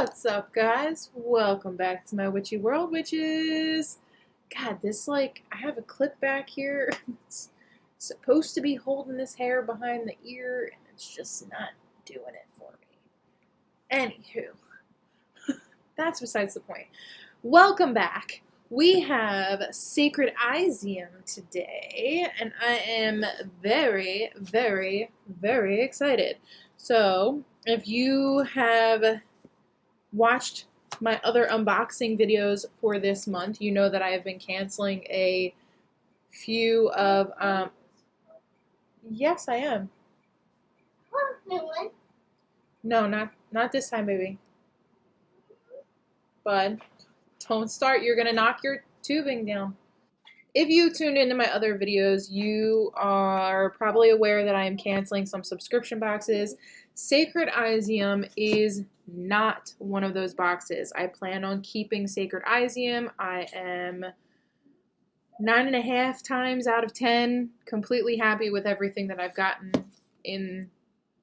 What's up, guys? Welcome back to my witchy world, witches. God, I have a clip back here. It's supposed to be holding this hair behind the ear, and it's just not doing it for me. Anywho, that's besides the point. Welcome back. We have Sacred Iseum today, and I am very, very, very excited. So, if you have watched my other unboxing videos for this month, you know that I have been canceling a few of, yes, I am. No, not this time, baby. Bud, don't start. You're going to knock your tubing down. If you tuned into my other videos, you are probably aware that I am canceling some subscription boxes. Sacred Iseum is not one of those boxes. I plan on keeping Sacred Iseum. I am 9.5 times out of 10 completely happy with everything that I've gotten in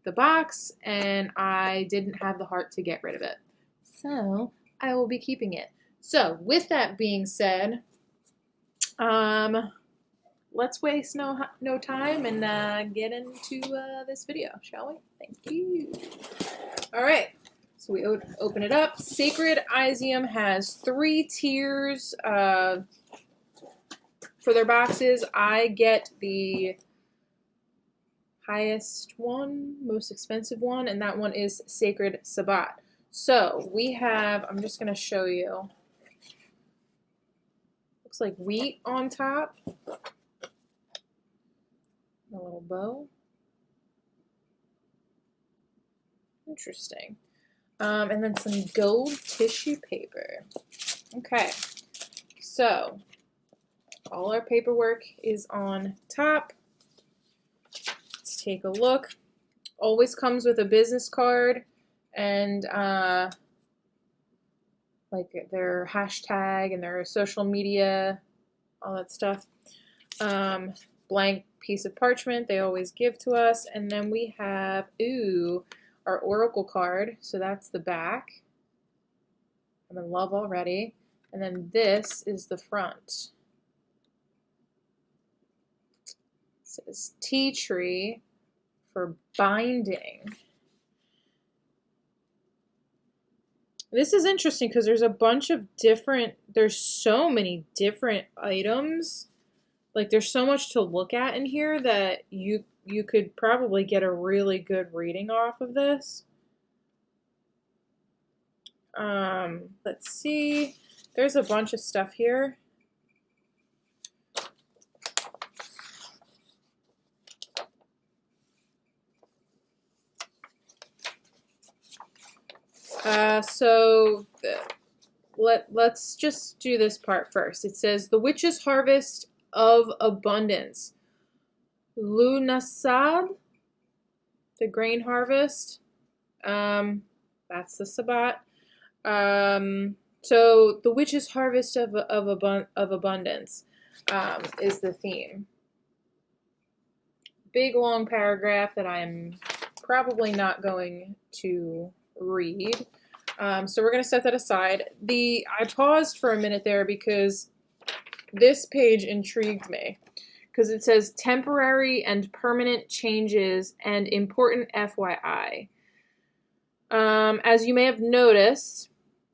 the box, and I didn't have the heart to get rid of it. So I will be keeping it. So with that being said, let's waste no time and get into this video, shall we? Thank you. All right, so we open it up. Sacred Iseum has 3 tiers for their boxes. I get the highest one, most expensive one, and that one is Sacred Sabbat. So we have, I'm just going to show you. Looks like wheat on top. A little bow. Interesting. And then some gold tissue paper. Okay. So, all our paperwork is on top. Let's take a look. Always comes with a business card and like their hashtag and their social media, all that stuff. Blank piece of parchment they always give to us, and then we have our oracle card, so that's the back. I'm in love already. And then this is the front. It says tea tree for binding. This is interesting because there's a bunch of there's so many different items. Like, there's so much to look at in here that you could probably get a really good reading off of this. Let's see. There's a bunch of stuff here. Let's just do this part first. It says, the witch's harvest of abundance. Lunasad, the grain harvest. That's the Sabbat. So the witch's harvest of abundance is the theme. Big long paragraph that I'm probably not going to read. So we're going to set that aside. I paused for a minute there because this page intrigued me, because it says temporary and permanent changes and important FYI. As you may have noticed,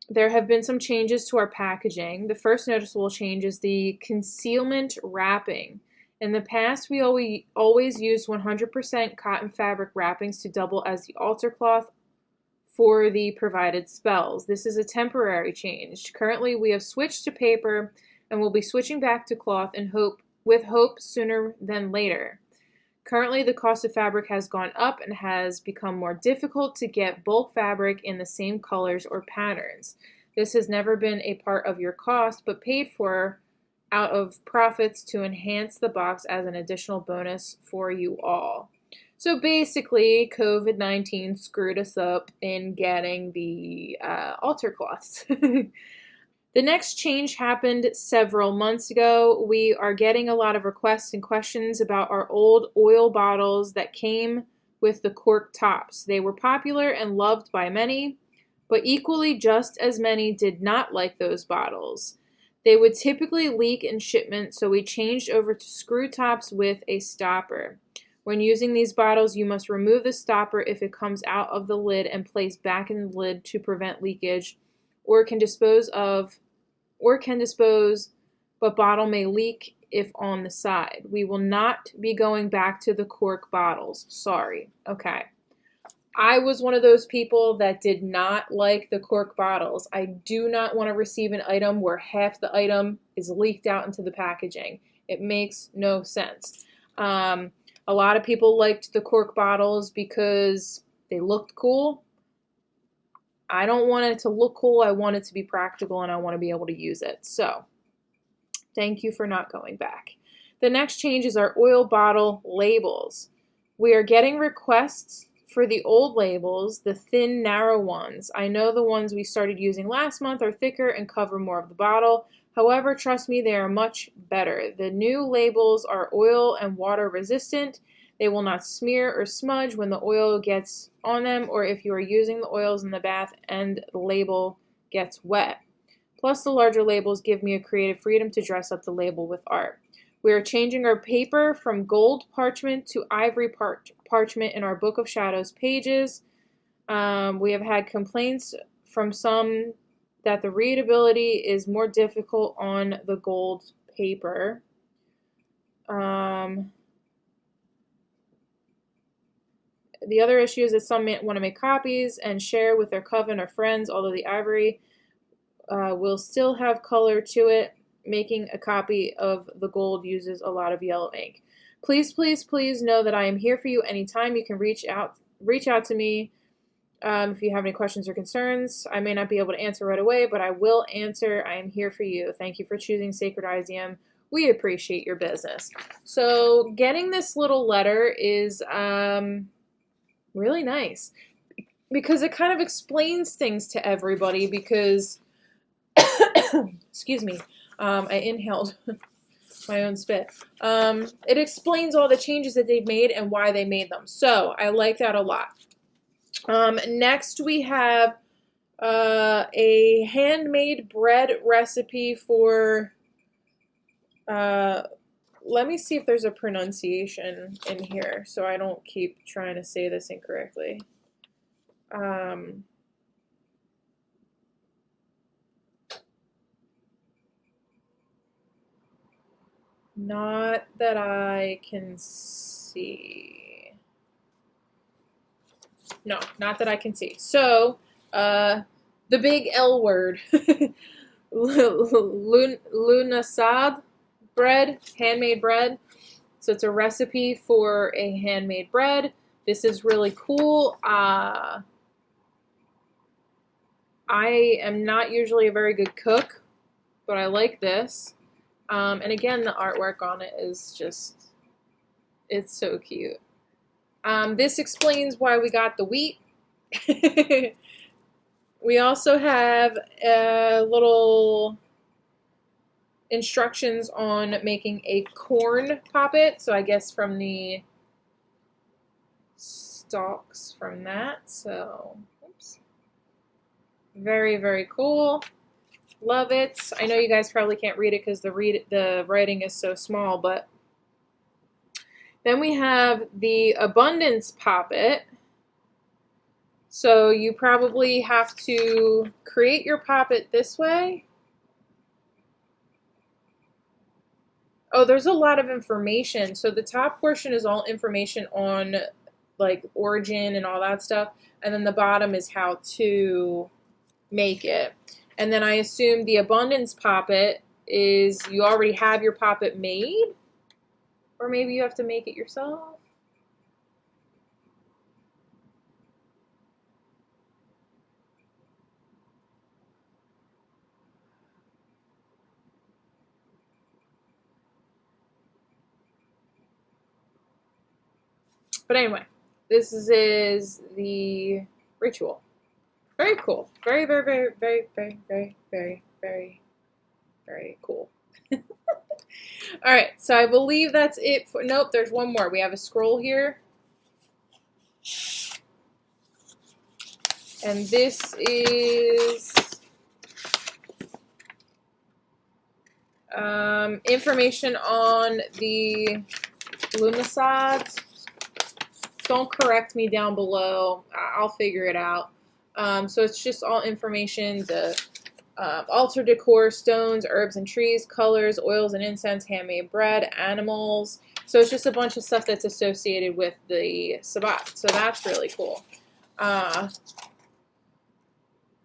there have been some changes to our packaging. The first noticeable change is the concealment wrapping. In the past, we always used 100% cotton fabric wrappings to double as the altar cloth for the provided spells. This is a temporary change. Currently, we have switched to paper and we'll be switching back to cloth with hope sooner than later. Currently, the cost of fabric has gone up and has become more difficult to get bulk fabric in the same colors or patterns. This has never been a part of your cost, but paid for out of profits to enhance the box as an additional bonus for you all. So basically, COVID-19 screwed us up in getting the altar cloths. The next change happened several months ago. We are getting a lot of requests and questions about our old oil bottles that came with the cork tops. They were popular and loved by many, but equally just as many did not like those bottles. They would typically leak in shipment, so we changed over to screw tops with a stopper. When using these bottles, you must remove the stopper if it comes out of the lid and place back in the lid to prevent leakage, or can dispose, but bottle may leak if on the side. We will not be going back to the cork bottles. Sorry. Okay. I was one of those people that did not like the cork bottles. I do not want to receive an item where half the item is leaked out into the packaging. It makes no sense. A lot of people liked the cork bottles because they looked cool. I don't want it to look cool. I want it to be practical, and I want to be able to use it. So, thank you for not going back. The next change is our oil bottle labels. We are getting requests for the old labels, the thin, narrow ones. I know the ones we started using last month are thicker and cover more of the bottle. However, trust me, they are much better. The new labels are oil and water resistant. They will not smear or smudge when the oil gets on them, or if you are using the oils in the bath and the label gets wet. Plus, the larger labels give me a creative freedom to dress up the label with art. We are changing our paper from gold parchment to ivory parchment in our Book of Shadows pages. We have had complaints from some that the readability is more difficult on the gold paper. The other issue is that some want to make copies and share with their coven or friends, although the ivory will still have color to it. Making a copy of the gold uses a lot of yellow ink. Please, please, please know that I am here for you anytime. You can reach out to me if you have any questions or concerns. I may not be able to answer right away, but I will answer. I am here for you. Thank you for choosing Sacred Iseum. We appreciate your business. So getting this little letter is really nice because it kind of explains things to everybody because, excuse me, I inhaled my own spit. It explains all the changes that they've made and why they made them. So I like that a lot. Next we have a handmade bread recipe for, let me see if there's a pronunciation in here so I don't keep trying to say this incorrectly. Not that I can see. No, not that I can see. So, the big L word. Lunasad bread, handmade bread. So it's a recipe for a handmade bread. This is really cool. I am not usually a very good cook, but I like this. And again, the artwork on it is just, it's so cute. This explains why we got the wheat. We also have little instructions on making a corn poppet. So I guess from the stalks from that. So, oops. Very, very cool. Love it. I know you guys probably can't read it because the writing is so small, but then we have the Abundance Poppet. So you probably have to create your poppet this way. Oh, there's a lot of information. So the top portion is all information on like origin and all that stuff. And then the bottom is how to make it. And then I assume the Abundance Poppet is you already have your poppet made, or maybe you have to make it yourself. But anyway, this is the ritual. Very cool. Very, very, very, very, very, very, very, very, very cool. All right, so I believe that's it. Nope, there's one more. We have a scroll here. And this is information on the Lumicide. Don't correct me down below. I'll figure it out. So it's just all information, the altar decor, stones, herbs and trees, colors, oils and incense, handmade bread, animals. So it's just a bunch of stuff that's associated with the Sabbat. So that's really cool.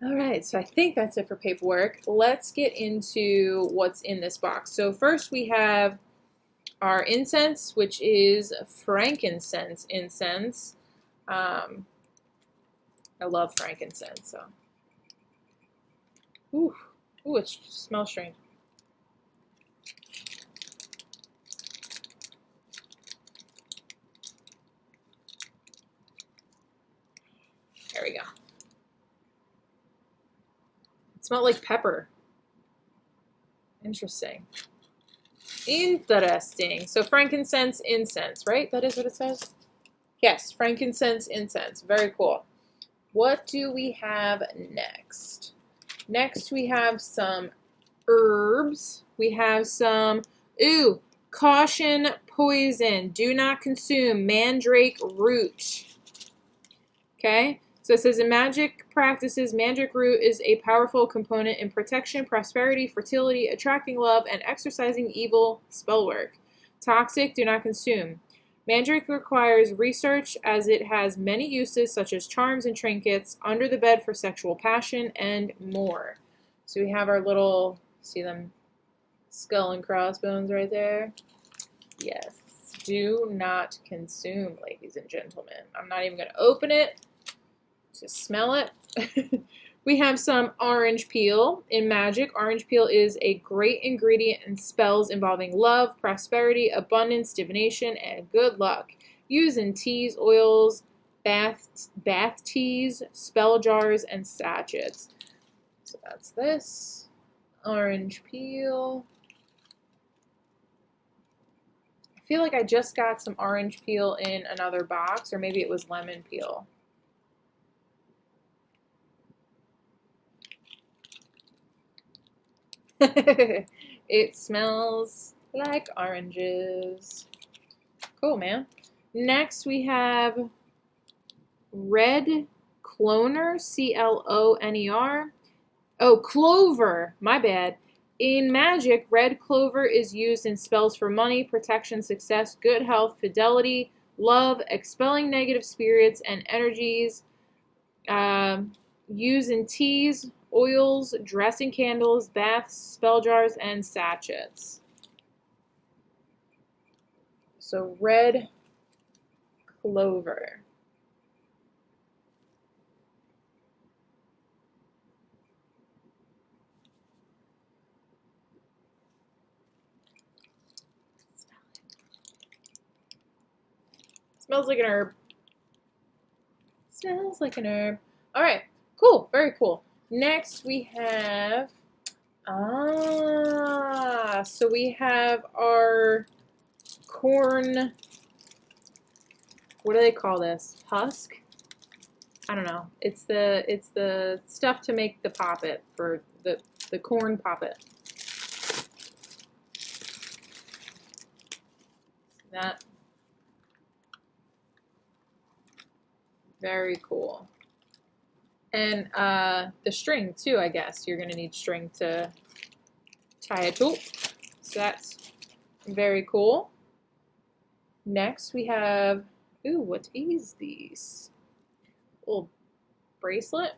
All right, so I think that's it for paperwork. Let's get into what's in this box. So first we have our incense, which is Frankincense Incense. I love frankincense. So, ooh, it smells strange. There we go. It smelled like pepper. Interesting. Interesting. So frankincense incense, right? That is what it says? Yes, frankincense incense. Very cool. What do we have next? Next we have some herbs. We have some, caution, poison. Do not consume. Mandrake Root. Okay? So it says in magic practices, Mandrake Root is a powerful component in protection, prosperity, fertility, attracting love, and exorcising evil spell work. Toxic, do not consume. Mandrake requires research as it has many uses such as charms and trinkets, under the bed for sexual passion, and more. So we have our little, see them skull and crossbones right there? Yes. Do not consume, ladies and gentlemen. I'm not even going to open it. Just smell it. We have some orange peel. In magic, orange peel is a great ingredient in spells involving love, prosperity, abundance, divination, and good luck. Used in teas, oils, bath teas, spell jars, and sachets. So that's this. Orange peel. I feel like I just got some orange peel in another box, or maybe it was lemon peel. It smells like oranges. Cool, man. Next we have red cloner, C-L-O-N-E-R. Oh, clover. My bad. In magic, red clover is used in spells for money, protection, success, good health, fidelity, love, expelling negative spirits and energies. Used in teas, oils, dressing candles, baths, spell jars, and sachets. So red clover. Smells like an herb. Smells like an herb. All right, cool, very cool. Next we have, so we have our corn, what do they call this? Husk? I don't know. It's the stuff to make the poppet, for the corn poppet. That, very cool. And the string too, I guess. You're gonna need string to tie it to. So that's very cool. Next we have, what is these? Little bracelet.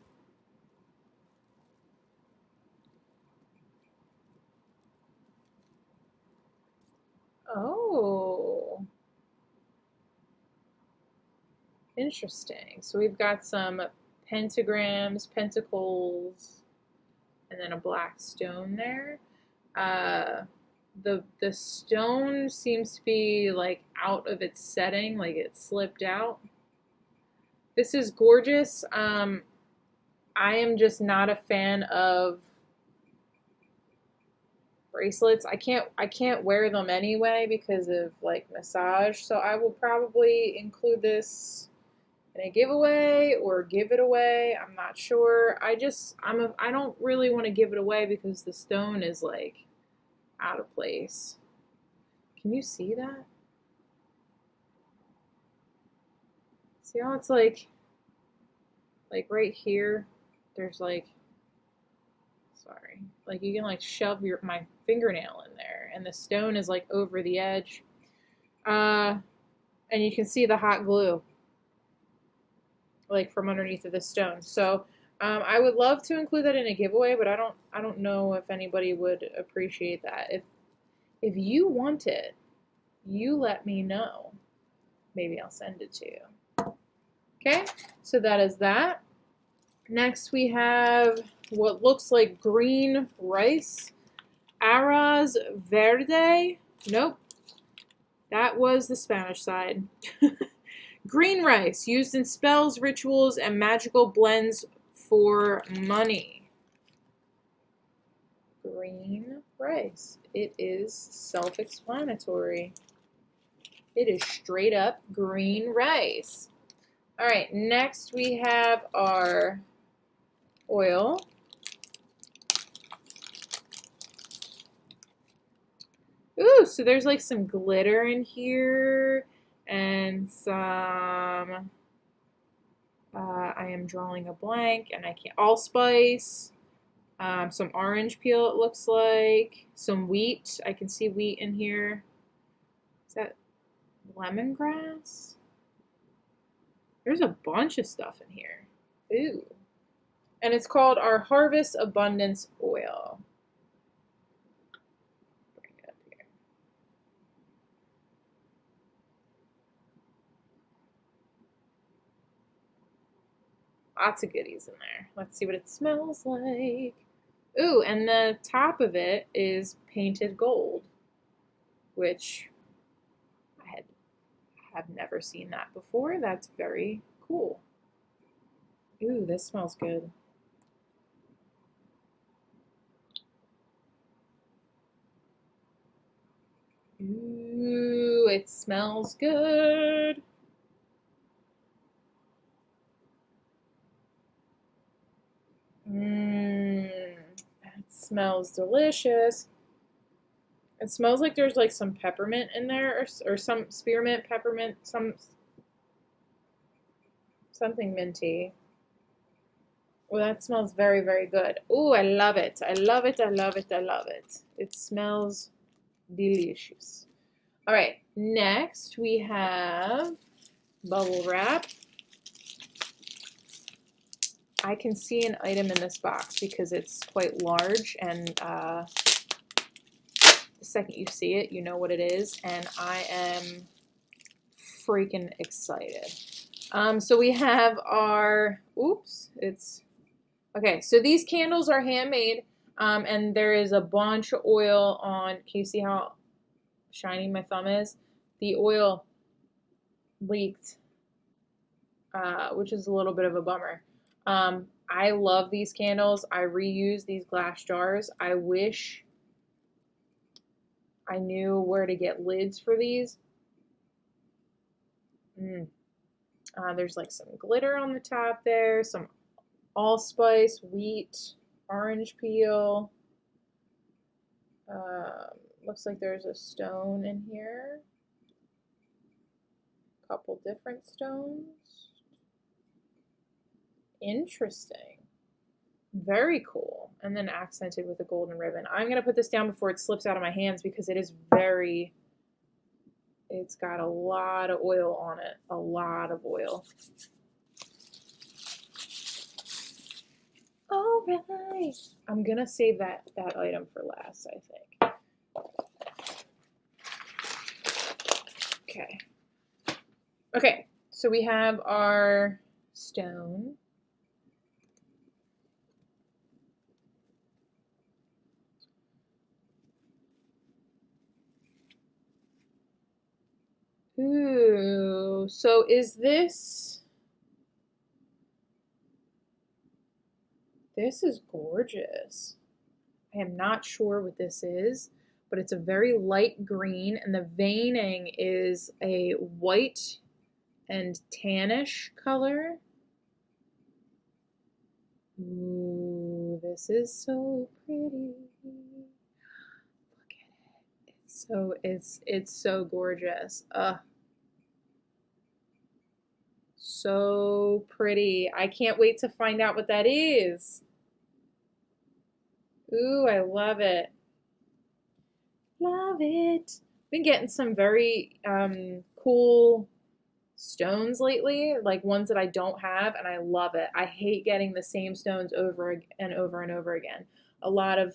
Oh. Interesting. So we've got some pentagrams, pentacles, and then a black stone there. The stone seems to be like out of its setting, like it slipped out. This is gorgeous. I am just not a fan of bracelets. I can't wear them anyway because of like massage. So I will probably include this in a giveaway or give it away. I'm not sure. I don't really want to give it away because the stone is like out of place. Can you see that? See how it's like right here, there's like, sorry, like you can like shove my fingernail in there and the stone is like over the edge. And you can see the hot glue like from underneath of the stone. So I would love to include that in a giveaway, but I don't know if anybody would appreciate that. If you want it, you let me know. Maybe I'll send it to you. Okay, so that is that. Next we have what looks like green rice. Arroz verde. Nope. That was the Spanish side. Green rice, used in spells, rituals, and magical blends for money. Green rice. It is self-explanatory. It is straight up green rice. All right, next we have our oil. Ooh, so there's like some glitter in here and some, I am drawing a blank and I can't, allspice, some orange peel it looks like, some wheat, I can see wheat in here. Is that lemongrass? There's a bunch of stuff in here. Ooh. And it's called our Harvest Abundance Oil. Bring it up here. Lots of goodies in there. Let's see what it smells like. Ooh, and the top of it is painted gold, which I have never seen that before. That's very cool. Ooh, this smells good. Ooh, it smells good. That smells delicious. It smells like there's like some peppermint in there or some spearmint, peppermint, something minty. Well, that smells very, very good. Ooh, I love it. I love it. I love it. I love it. It smells delicious. All right, next we have bubble wrap. I can see an item in this box because it's quite large, and the second you see it, you know what it is, and I am freaking excited. So we have our, okay, so these candles are handmade, and there is a bunch of oil on, can you see how shiny my thumb is? The oil leaked, which is a little bit of a bummer. I love these candles. I reuse these glass jars. I wish I knew where to get lids for these. There's like some glitter on the top there, some allspice, wheat, orange peel. Looks like there's a stone in here. A couple different stones. Interesting. Very cool. And then accented with a golden ribbon. I'm going to put this down before it slips out of my hands because it is very, it's got a lot of oil on it. A lot of oil. All right. I'm going to save that item for last, I think. Okay. Okay. So we have our stone. Ooh, so is this is gorgeous. I am not sure what this is, but it's a very light green, and the veining is a white and tannish color. Ooh, this is so pretty. Look at it. It's so gorgeous. So pretty. I can't wait to find out what that is. Ooh, I love it. Love it. Been getting some very cool stones lately, like ones that I don't have, and I love it. I hate getting the same stones over and over and over again. A lot of,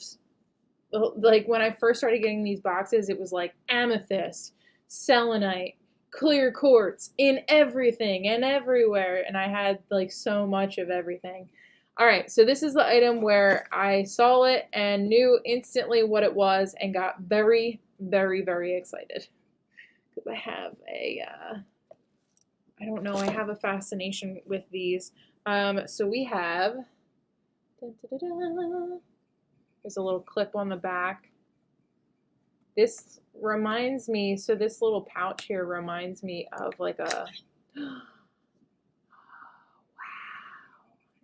like when I first started getting these boxes, it was like amethyst, selenite, clear quartz in everything and everywhere, and I had like so much of everything. All right, so this is the item where I saw it and knew instantly what it was and got very, very, very excited. Because I have I don't know, I have a fascination with these. So we have, there's a little clip on the back. This reminds me, so this little pouch here reminds me of like a, wow.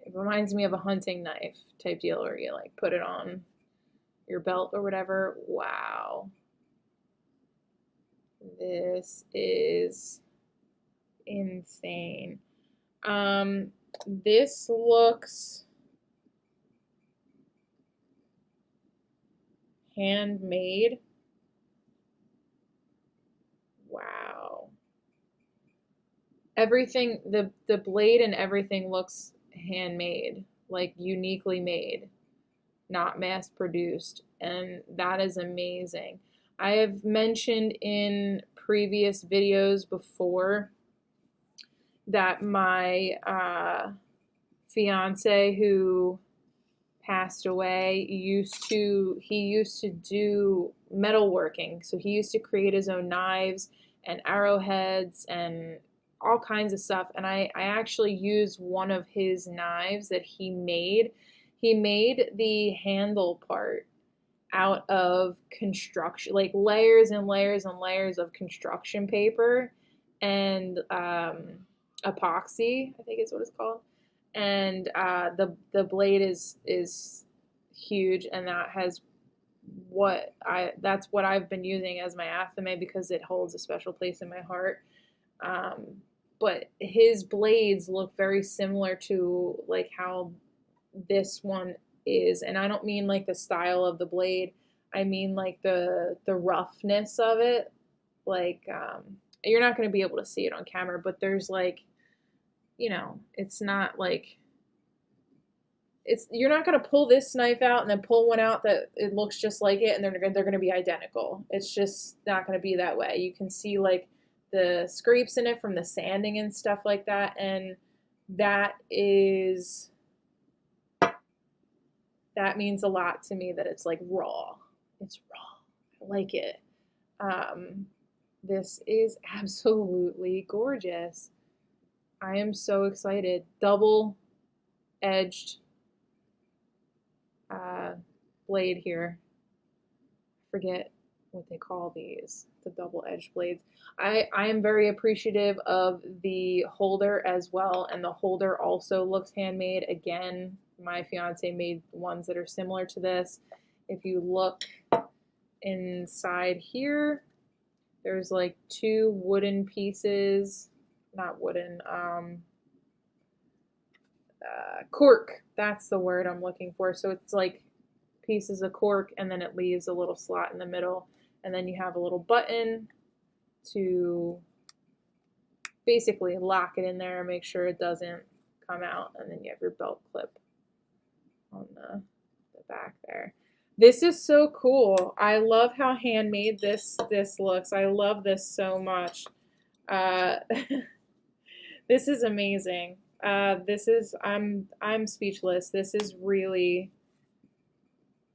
It reminds me of a hunting knife type deal where you like put it on your belt or whatever. Wow. This is insane. This looks handmade. Wow. Everything, the blade and everything looks handmade, like uniquely made, not mass produced, and that is amazing. I have mentioned in previous videos before that my fiance who passed away he used to do metalworking. So he used to create his own knives and arrowheads and all kinds of stuff. And I actually used one of his knives that he made. He made the handle part out of construction, like layers and layers and layers of construction paper and epoxy, I think is what it's called. And the blade is huge, and that's what I've been using as my athame because it holds a special place in my heart. But his blades look very similar to like how this one is, and I don't mean like the style of the blade. I mean like the roughness of it. Like you're not going to be able to see it on camera, but there's like, you know, it's not like you're not going to pull this knife out and then pull one out that it looks just like it and they're going to be identical. It's just not going to be that way. You can see like the scrapes in it from the sanding and stuff like that, and that means a lot to me that it's like raw. It's raw. I like it. This is absolutely gorgeous. I am so excited. Double-edged blade here. Forget what they call these, the double-edged blades. I am very appreciative of the holder as well, and the holder also looks handmade. Again, my fiance made ones that are similar to this. If you look inside here, there's like two wooden pieces, not wooden, cork, that's the word I'm looking for. So it's like pieces of cork, and then it leaves a little slot in the middle, and then you have a little button to basically lock it in there and make sure it doesn't come out, and then you have your belt clip on the back there. This is so cool. I love how handmade this looks. I love this so much. This is amazing. I'm speechless. This is really,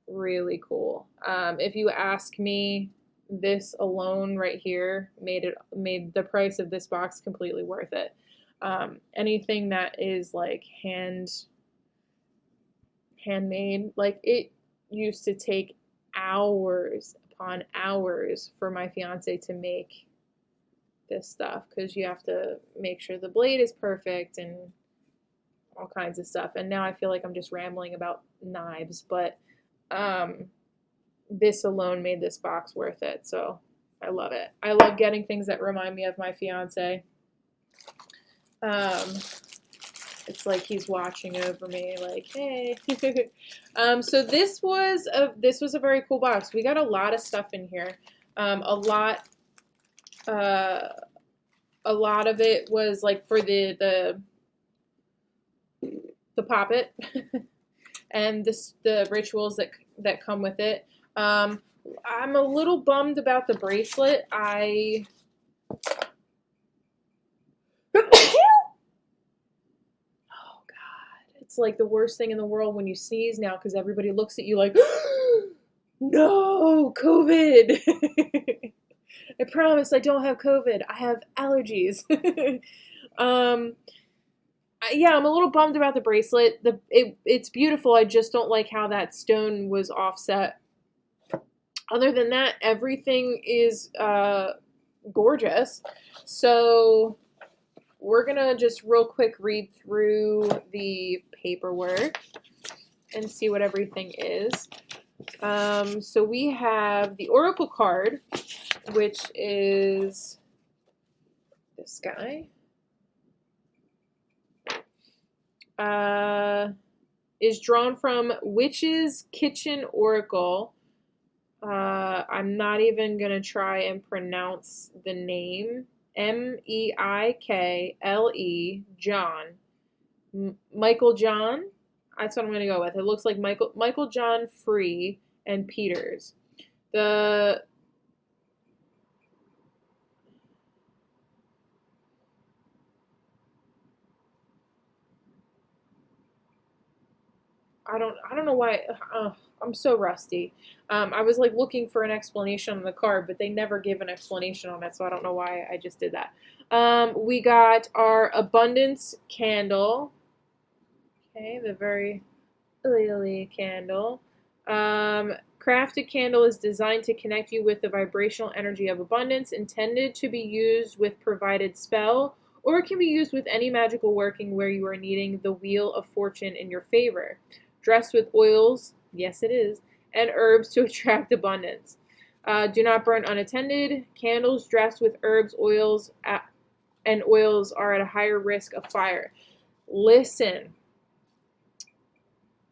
really cool. If you ask me, this alone right here made the price of this box completely worth it. Anything that is like handmade, like it used to take hours upon hours for my fiance to make this stuff because you have to make sure the blade is perfect and all kinds of stuff. And now I feel like I'm just rambling about knives, but this alone made this box worth it. So I love it. I love getting things that remind me of my fiance. It's like he's watching over me, like, hey. So this was a very cool box. We got a lot of stuff in here. A lot of it was like for the poppet and the rituals that come with it. I'm a little bummed about the bracelet. It's like the worst thing in the world when you sneeze now because everybody looks at you like, no, COVID. I promise I don't have COVID. I have allergies. Yeah, I'm a little bummed about the bracelet. It's beautiful. I just don't like how that stone was offset. Other than that, everything is gorgeous. So we're going to just real quick read through the paperwork and see what everything is. So we have the Oracle card, which is this guy. Is drawn from Witch's Kitchen Oracle. I'm not even going to try and pronounce the name. Meikle, John. Michael John. That's what I'm going to go with. It looks like Michael John Free and Peters. I don't know why. I'm so rusty. I was like looking for an explanation on the card, but they never give an explanation on it, so I don't know why I just did that. We got our Abundance Candle. Okay, the very oily candle. Crafted candle is designed to connect you with the vibrational energy of abundance, intended to be used with provided spell, or it can be used with any magical working where you are needing the wheel of fortune in your favor. Dressed with oils, yes it is, and herbs to attract abundance. Do not burn unattended. Candles dressed with herbs, oils, and oils are at a higher risk of fire. Listen,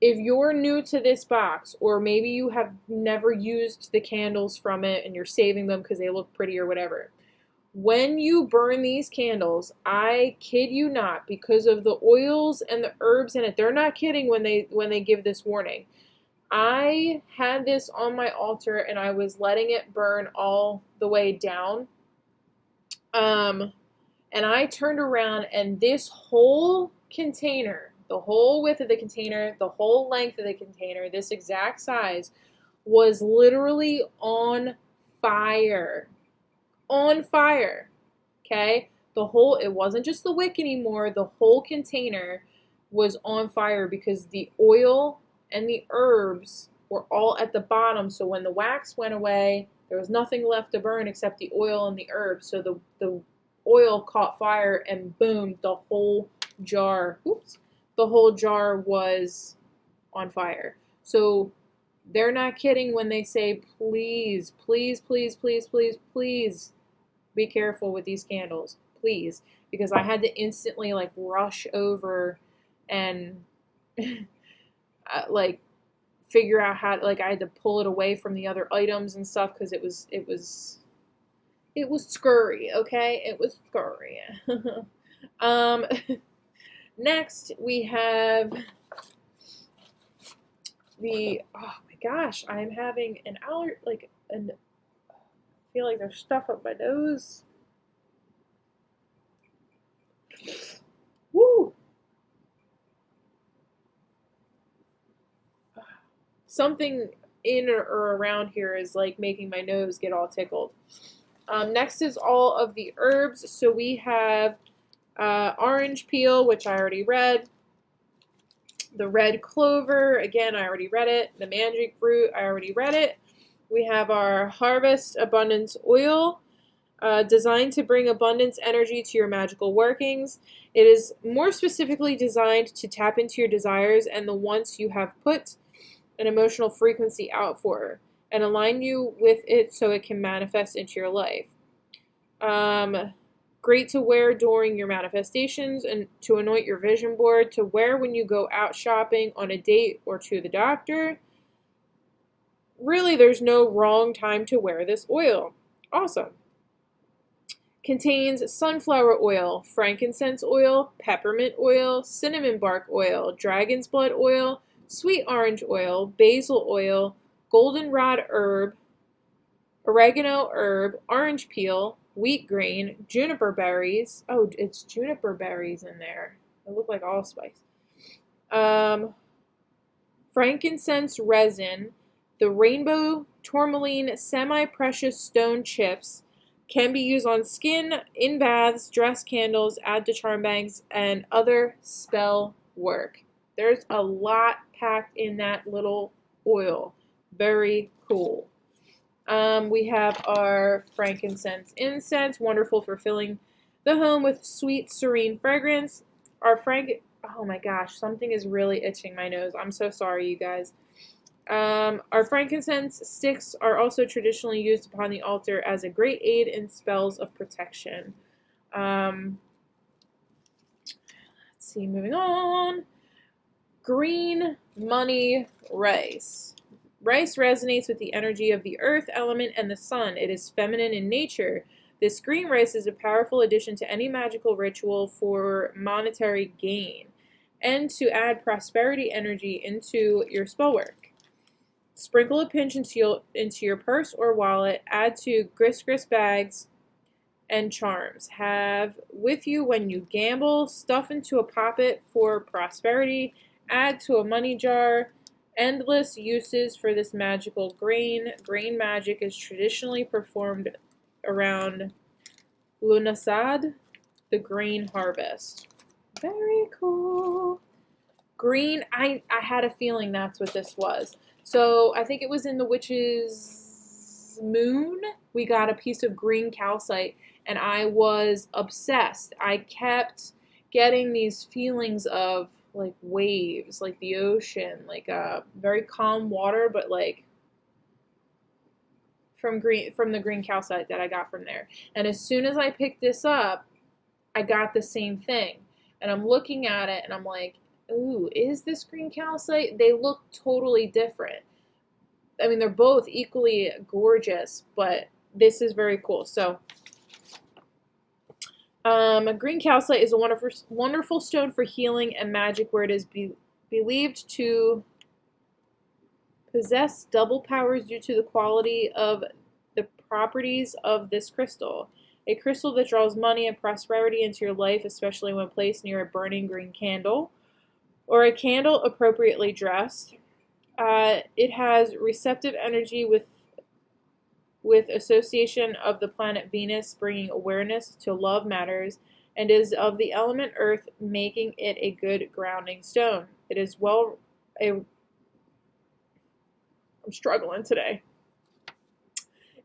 if you're new to this box, or maybe you have never used the candles from it and you're saving them because they look pretty or whatever, when you burn these candles, I kid you not, because of the oils and the herbs in it, they're not kidding when they give this warning. I had this on my altar and I was letting it burn all the way down. And I turned around and this whole container, the whole width of the container, the whole length of the container, this exact size, was literally on fire. On fire. Okay? It wasn't just the wick anymore, the whole container was on fire because the oil and the herbs were all at the bottom, so when the wax went away, there was nothing left to burn except the oil and the herbs, so the oil caught fire and boom, the whole jar was on fire. So they're not kidding when they say, please, please, please, please, please, please be careful with these candles, please, because I had to instantly like rush over and like figure out how, like, I had to pull it away from the other items and stuff because it was scurry, okay? It was scurry. Next we have the, oh my gosh, I'm having an allergy, like I feel like there's stuff up my nose. Woo! Something in or around here is like making my nose get all tickled. Next is all of the herbs. So we have orange peel, which I already read. The red clover, again, I already read it. The Mandrake Root, I already read it. We have our Harvest Abundance Oil. Designed to bring abundance energy to your magical workings. It is more specifically designed to tap into your desires and the ones you have put an emotional frequency out for, and align you with it so it can manifest into your life. Great to wear during your manifestations and to anoint your vision board, to wear when you go out shopping, on a date, or to the doctor. Really, there's no wrong time to wear this oil. Awesome. Contains sunflower oil, frankincense oil, peppermint oil, cinnamon bark oil, dragon's blood oil, sweet orange oil, basil oil, goldenrod herb, oregano herb, orange peel, wheat grain, juniper berries. Oh, it's juniper berries in there. They look like allspice. Frankincense resin, the rainbow tourmaline semi-precious stone chips, can be used on skin, in baths, dress candles, add to charm bags, and other spell work. There's a lot packed in that little oil. Very cool. We have our Frankincense Incense, wonderful for filling the home with sweet, serene fragrance. Oh my gosh, something is really itching my nose. I'm so sorry, you guys. Our frankincense sticks are also traditionally used upon the altar as a great aid in spells of protection. Let's see, moving on. Green money rice. Rice resonates with the energy of the earth element and the sun. It is feminine in nature. This green rice is a powerful addition to any magical ritual for monetary gain and to add prosperity energy into your spell work. Sprinkle a pinch into your purse or wallet. Add to gris bags and charms. Have with you when you gamble. Stuff into a poppet for prosperity. Add to a money jar. Endless uses for this magical grain. Grain magic is traditionally performed around Lunasad, the grain harvest. Very cool. Green, I had a feeling that's what this was. So I think it was in the Witch's Moon. We got a piece of green calcite, and I was obsessed. I kept getting these feelings of like waves, like the ocean, like very calm water, but like from the green calcite that I got from there. And as soon as I picked this up, I got the same thing. And I'm looking at it, and I'm like, ooh, is this green calcite? They look totally different. I mean, they're both equally gorgeous, but this is very cool. So, green calcite is a wonderful stone for healing and magic, where it is believed to possess double powers due to the quality of the properties of this crystal. A crystal that draws money and prosperity into your life, especially when placed near a burning green candle or a candle appropriately dressed. It has receptive energy with association of the planet Venus, bringing awareness to love matters, and is of the element earth, making it a good grounding stone. It is I'm struggling today.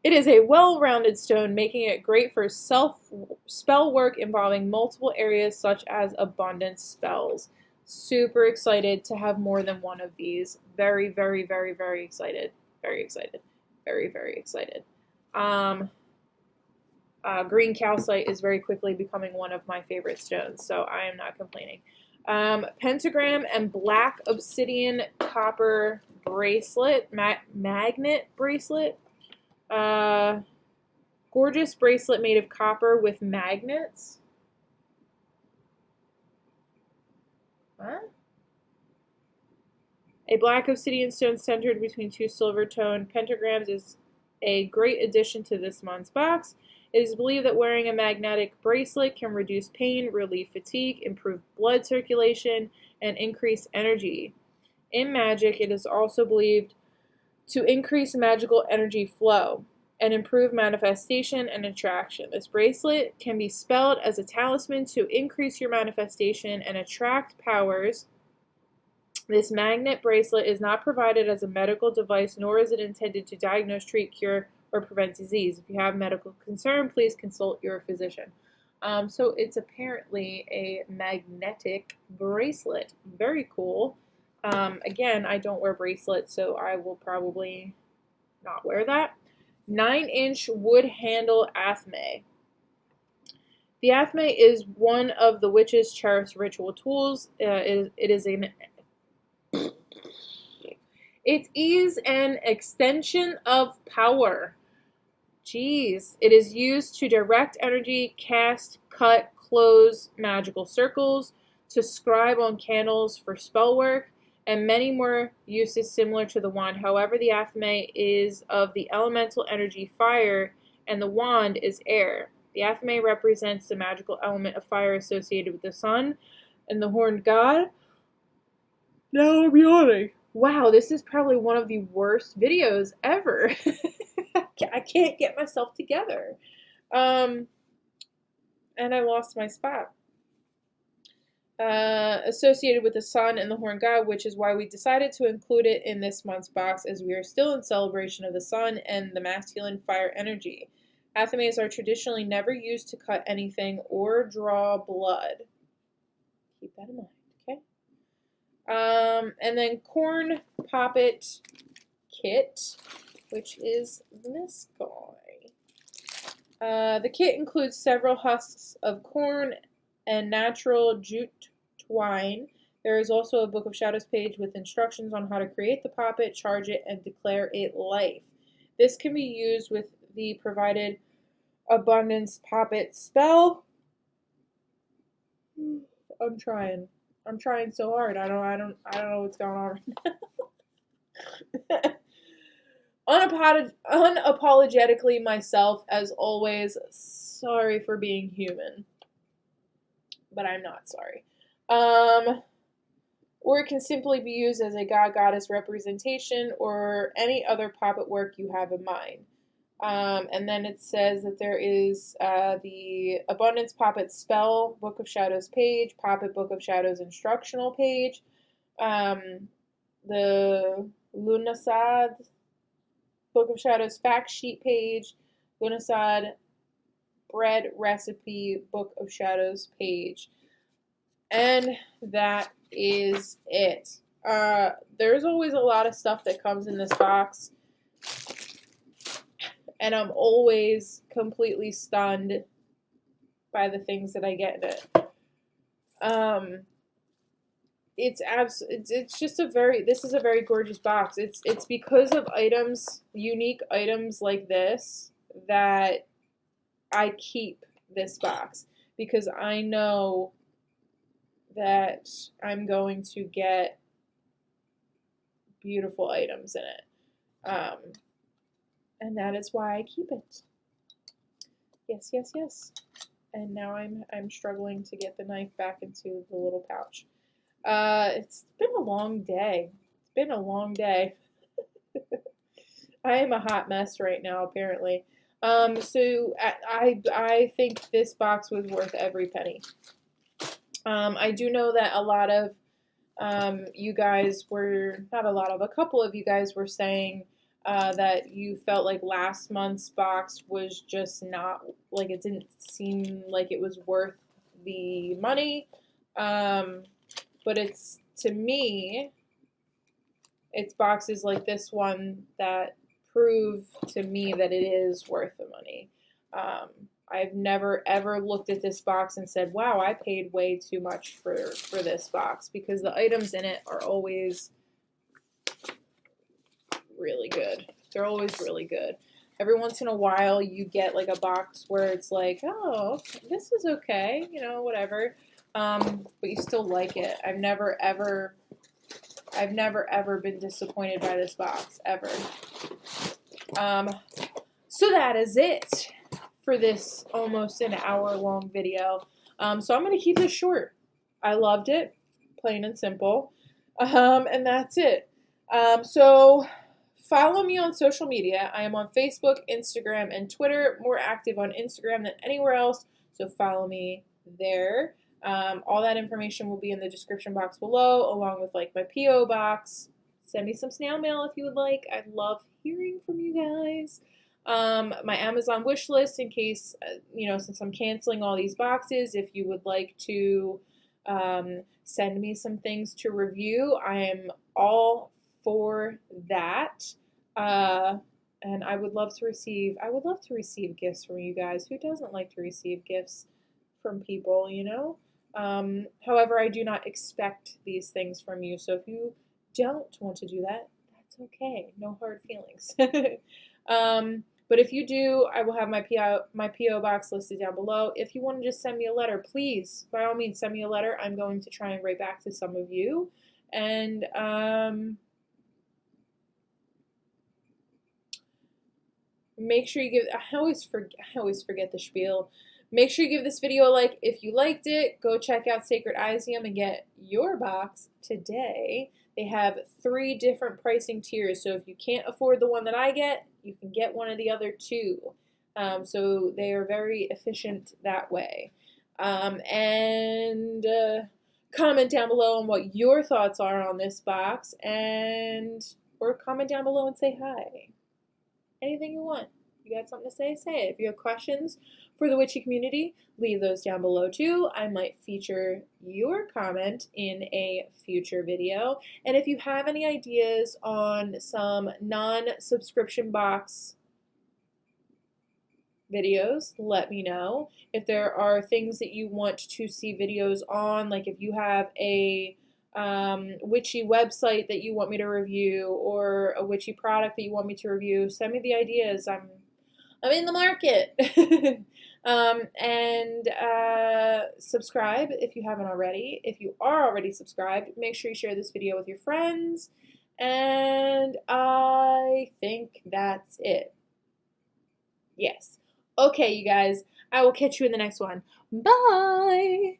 It is a well-rounded stone, making it great for spell work involving multiple areas such as abundance spells. Super excited to have more than one of these. Very, very, very, very excited. Very excited. Very, very excited. Green calcite is very quickly becoming one of my favorite stones, so I am not complaining. Pentagram and black obsidian copper bracelet, magnet bracelet. Gorgeous bracelet made of copper with magnets. What? A black obsidian stone centered between two silver-toned pentagrams is a great addition to this month's box. It is believed that wearing a magnetic bracelet can reduce pain, relieve fatigue, improve blood circulation, and increase energy. In magic, it is also believed to increase magical energy flow and improve manifestation and attraction. This bracelet can be spelled as a talisman to increase your manifestation and attract powers. This magnet bracelet is not provided as a medical device, nor is it intended to diagnose, treat, cure, or prevent disease. If you have medical concern, please consult your physician. So it's apparently a magnetic bracelet. Very cool. Again, I don't wear bracelets, so I will probably not wear that. 9-inch wood handle athame. The athame is one of the witch's cherished ritual tools. It is an extension of power. Jeez. It is used to direct energy, cast, cut, close magical circles, to scribe on candles for spell work, and many more uses similar to the wand. However, the athame is of the elemental energy fire, and the wand is air. The athame represents the magical element of fire associated with the sun and the horned god. Now I'm yawning. Wow, this is probably one of the worst videos ever. I can't get myself together. And I lost my spot. Associated with the sun and the horned god, which is why we decided to include it in this month's box, as we are still in celebration of the sun and the masculine fire energy. Athames are traditionally never used to cut anything or draw blood. Keep that in mind, okay? And then corn poppet kit, which is this guy. The kit includes several husks of corn and natural jute twine. There is also a Book of Shadows page with instructions on how to create the poppet, charge it, and declare it life. This can be used with the provided abundance poppet spell. I'm trying so hard. I don't know what's going on right now. Unapologetically myself, as always. Sorry for being human, but I'm not sorry. Or it can simply be used as a god-goddess representation or any other poppet work you have in mind. And then it says that there is the Abundance Poppet Spell Book of Shadows page, Poppet Book of Shadows instructional page, the Lunasad Book of Shadows fact sheet page, Lunasad bread recipe Book of Shadows page. And that is it. There's always a lot of stuff that comes in this box, and I'm always completely stunned by the things that I get in it. This is a very gorgeous box. It's because of items, unique items like this, that I keep this box, because I know that I'm going to get beautiful items in it. And that is why I keep it. Yes, yes, yes. And now I'm struggling to get the knife back into the little pouch. It's been a long day. It's been a long day. I am a hot mess right now, apparently. So I think this box was worth every penny. I do know that a lot of you guys were, not a lot of, a couple of you guys were saying that you felt like last month's box was just not, like, it didn't seem like it was worth the money. But it's, to me, it's boxes like this one that prove to me that it is worth the money. I've never ever looked at this box and said, wow, I paid way too much for this box, because the items in it are always really good. They're always really good. Every once in a while you get like a box where it's like, oh, this is okay, you know, whatever. But you still like it. I've never ever been disappointed by this box, ever. So that is it for this almost an hour-long video. So I'm going to keep this short. I loved it, plain and simple. And that's it. So follow me on social media. I am on Facebook, Instagram, and Twitter. More active on Instagram than anywhere else, so follow me there. All that information will be in the description box below, along with like my P.O. box. Send me some snail mail if you would like. I love hearing from you guys. my Amazon wish list in case, since I'm canceling all these boxes, if you would like to send me some things to review, I am all for that. And I would love to receive gifts from you guys. Who doesn't like to receive gifts from people, However, I do not expect these things from you. So if you don't want to do that, that's okay. No hard feelings. But if you do, I will have my PO box listed down below. If you want to just send me a letter, please, by all means, send me a letter. I'm going to try and write back to some of you. And make sure you give. I always forget the spiel. Make sure you give this video a like if you liked it. Go check out Sacred Iseum and get your box today. They have 3 different pricing tiers, so if you can't afford the one that I get, you can get one of the other 2. So they are very efficient that way. And comment down below on what your thoughts are on this box, or comment down below and say hi. Anything you want. You got something to say, say it. If you have questions for the witchy community, leave those down below too. I might feature your comment in a future video. And if you have any ideas on some non-subscription box videos, let me know. If there are things that you want to see videos on, like if you have a witchy website that you want me to review, or a witchy product that you want me to review, send me the ideas. I'm in the market. And subscribe if you haven't already. If you are already subscribed, make sure you share this video with your friends. And I think that's it. Yes. Okay, you guys. I will catch you in the next one. Bye!